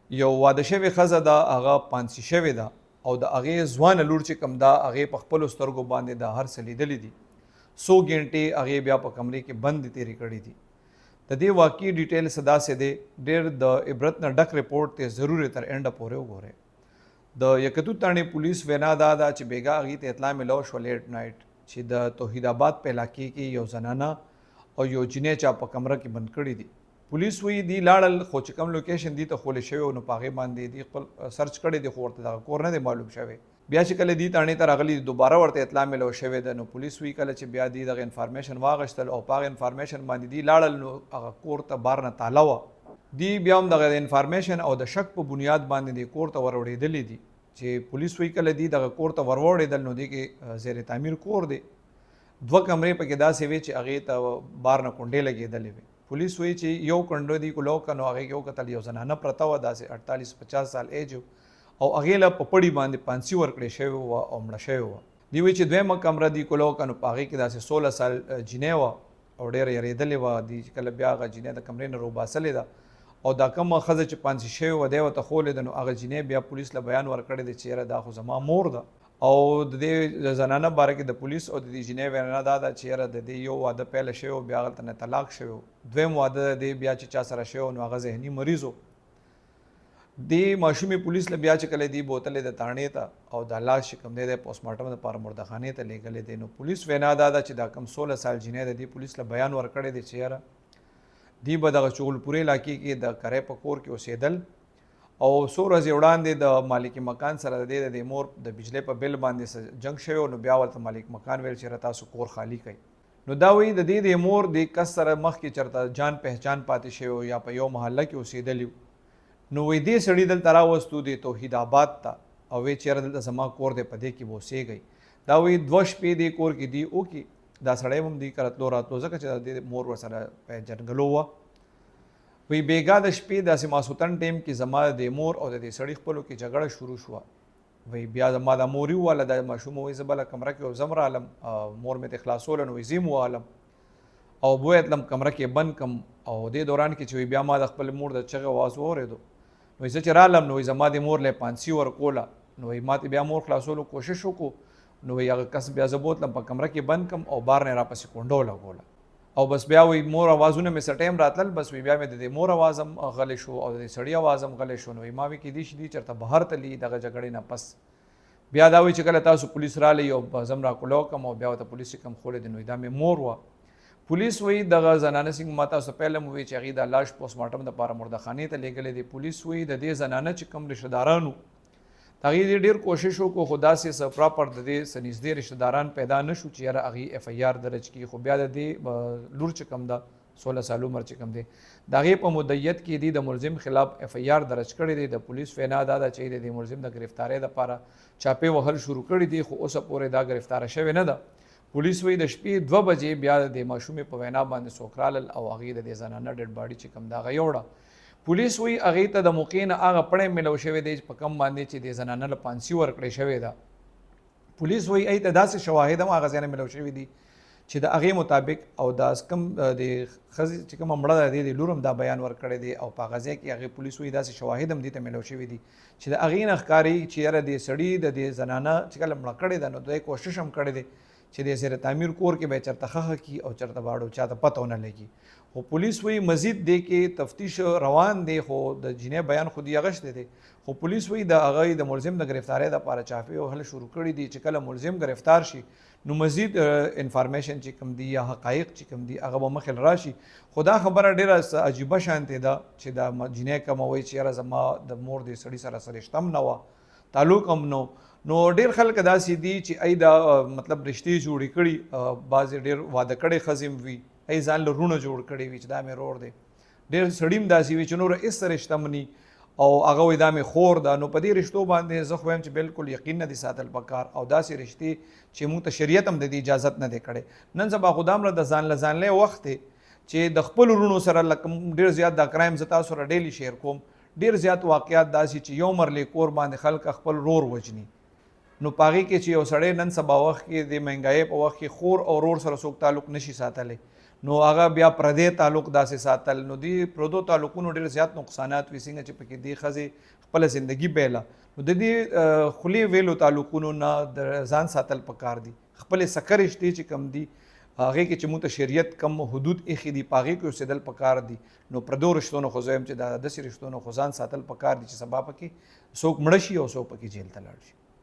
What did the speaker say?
یو واده شوې ښځه ده هغه پانسي شوې ده او د هغې ځوانه لور چې کوم ده هغې په خپلو سترګو باندې د هر څه لیدلي دي. 100 ګنټې هغې بیا په کمرې کې بندې تېرې کړي دي. د دې واقعي ډیټیلز داسې دی، ډېر د عبرت نه ډک رپورټ دی، ضرور یې تر اینډه پورې وګورئ. د یکتو تاڼې پولیس وینا دا ده چې بیګا هغې ته اطلاع میلاو شوه لیټ نایټ چې د توحید آباد په علاقې کې یو زنانه او یو جینۍ چا په کمره کې بند کړي دي. پولیس وایي دی لاړل، خو چې کوم لوکیشن دی ته خولی شوی و نو په هغې باندې دی خپل سرچ کړی دی، خو ورته دغه کور نه دی معلوم شوی. بیا چې کله دی تاڼې ته راغلي دوباره ورته اطلاع میلاو شوې ده، نو پولیس وایي کله چې بیا دی دغه انفارمیشن واغشتل او په هغه انفارمیشن باندې دی لاړل نو هغه کور ته بار نه تاله وه. دی بیا هم دغه انفارمیشن او د شک په بنیاد باندې دی کور ته وروړېدلي دي چې پولیس وایي کله دی دغه کور ته وروړېدل نو دی کې زیر تعمیر کور دی، 2 کمرې پکې داسې وې چې هغې ته بار نه کونډې لګېدلې وې. پولیس وایي چې یو کنډو دی کلو کنو هغې کې وکتل یو زنانه پرته وه، داسې 48-50 سال ایج او هغې له په پړي باندې پانسي ورکړې شوې وه او مړه شوې وه. دی وایي چې دویمه کمره دی کلو کنو په هغې کې داسې 16 سال جینۍ وه او ډېره یېرېدلې وه. دی چې کله بیا هغه جینۍ د کمرې نه روباسلې ده او دا کومه ښځه چې پانسي شوې وه دی ورته ښولې ده، نو هغه جینۍ بیا پولیس له بیان ورکړی دی چې یاره دا خو زما مور ده. او د دې زنانه باره کې د پولیس او د دې جینۍ وینا دا ده چې یاره د دې یو واده پیله شوی و، بیا هغلته نه طلاق شوی و، دویم واده د دې بیا چې چا سره شوی و نو هغه ذهني مریض و. دې ماشومې پولیس له بیا چې کله دې بوتلې د تاڼې ته او دا لاش چې کوم دی د پوسټمارټم دپاره مردخانې ته لیږلی دی، نو پولیس وینا دا ده چې دا کوم 16 سال جینۍ د دې پولیس له بیان ورکړی دی چې یاره دې به دغه چغلپورې علاقې کې د کرۍ په کور کې اوسېدل او څو ورځې وړاندې د مالک مکان سره د دې د مور د بجلی په بل باندې جنګ شوی نو بیا ورته مالک مکان ویل چې تاسو کور خالی کړئ. نو دا وایي د دې د مور د کس سره مخکې چېرته جان پهچان پاتې شوی یا په یو محله کې اوسېدلی نو وایي دې سړي دلته راوستو د توحید آباد ته او وایي چېرې دلته زما کور دی په دې کې به اوسېږئ. دا وایي 2 شپې دې کور کې دی وکړي، دا سړی هم دی راتلو راتلو ځکه چې د مور ورسره په جنګلو وه. وی بیګا د شپې داسې ماسوتن ټیم کې زما د مور او د دې سړي خپلو کې جګړه شروع شوه. وی بیا زما د مور وواله د ماشوم وایي زه بله کمره کې زم رالم، مور مې ته خلاصوله نو وایي زه یې ووالم او بویه تلم کمره کې بند کم او دې دوران کې چې وایي بیا ما د خپل مور د چغې اواز واورېدو نو وایي زه چې رالم نو وایي زما د مور له پانسي ورکوله نو وایي ما ته بیا مور خلاصولو کوشش وکړو نو وایي هغه کس بیا زه بوتلم په کمره کې بند کم او بار نه راپسې کونډو لګوله او بس بیا وایي مور اوازونه مې څه ټایم راتلل، بس وایي بیا مې د دې مور اواز هم غلی شو او د دې سړي اواز هم غلی شو. نو وایي ما وایي کیدای شي دي چېرته بهر تلي دغه جګړې نه پس. بیا دا وایي چې کله تاسو پولیس رالی او زم راکولو کم او بیا ورته پولیس چې کوم خولی دی نو دا مې مور وه. پولیس وایي دغه زنانه څنګه ما تاسو پهله مو وایي چې هغې دا لاش پوسټمارټم دپاره مردخانې ته لیږلی دی. پولیس وایي د دې زنانه چې کوم رشته داران وو هغې دې ډېر کوشش وکړو خو داسې څه پراپر د دې څه نږدې رشته داران پیدا نه شو چې یاره هغې اف آی آر درج کړي. خو بیا د دې لور چې کوم ده 16 سال عمر چې کوم دی د هغې په مدیت کې دي د ملزم خلاف اف آی آر درج کړی دی. د پولیس وینا دا ده چې د ملزم د گرفتارۍ دپاره چاپې وهل شروع کړي دي خو اوسه پورې دا گرفتاره شوې نه ده. پولیس وایي د شپې 2 بجې بیا د ماشومې په وینا باندې څوک رالل او هغې د دې زنانه ډېډ باډي چې کوم ده هغه یوړه. پولیس وایي هغې ته د موقع نه هغه پړی میلو شوی دی په کم باندې چې د زنانه له پانسي ورکړې شوې ده. پولیس وایي هغې ته داسې شواهد هم هغه ځای نه میلو شوي دي چې د هغې مطابق او دا کم د ښځې چې کومه مړه ده د لور هم دا بیان ورکړی دی او په هغه ځای کې هغې پولیس وایي داسې شواهد هم دې ته میلو شوي دي چې د هغې نه ښکاري چې یاره دې سړي د دې زنانه چې کله مړه کړې ده نو دوی کوشش هم کړی دی چې د زیر تعمیر کور کې به چېرته ښخه کړي او چېرته باړو چاته پته ونه لګي. خو پولیس وایي مزید دی کې تفتیش روان دی خو د جینۍ بیان خو دی اغشتی دی. خو پولیس وایي د هغه د ملزم د گرفتارۍ دپاره چاپې وهل شروع کړي دي چې کله ملزم گرفتار شي نو مزید انفارمیشن چې کوم دی یا حقایق چې کوم دی هغه به مخې راشي. خو دا خبره ډېره عجیبه شانتې ده چې دا جینۍ کومه وایي چې یاره زما د مور د سړي سره رشته هم نه وه، تعلق هم نو ډېر خلک داسې دي چې ای دا مطلب رشتې جوړې کړي، بعضې ډېر واده کړی ښځې هم وي، ای ځان له رونه جوړ کړی وي چې دا مې رور دی. ډېر سړي هم داسې وي چې نوره هېڅ رشته مني او هغه وایي دا مې خور ده. نو په دې رشتو باندې زه خو وایم چې بالکل یقین نه دي ساتل پکار او داسې رشتې چې موږ ته شریعت هم د دې اجازت نه دی کړی. نن سبا خو دا د ځان له ځانلی وخت دی چې د خپلو وروڼو سره لکه ډېر زیات دا کرایم زه تاسو سره ډیلی شیر کوم، ډېر زیات واقعات داسې چې یو مرلې کور باندې خلک خپل رور وجني. نو په هغې کې چې یو سړی نن سبا وخت کې د مهنګایۍ په وخت کې خور او رور سره څوک تعلق نشي ساتلی نو هغه بیا پردې تعلق داسې ساتل، نو دی پردو تعلقونو ډېر زیات نقصانات وي، څنګه چې پکې دی ښځې خپله زندگی بیله، نو د دې خولې ویلو تعلقونو نه د ځان ساتل پکار دي. خپلې سکه رشتې چې کم دي هغې کې چې موږ ته شریعت کم حدود ایښي دي په هغې کې اوسېدل پکار دي. نو پردو رشتو نه خو زه یم چې دا داسې رشتو نه خو ځان ساتل پکار دي چې سبا پکې څوک مړه شي او څوک پکې جیل ته لاړ شي.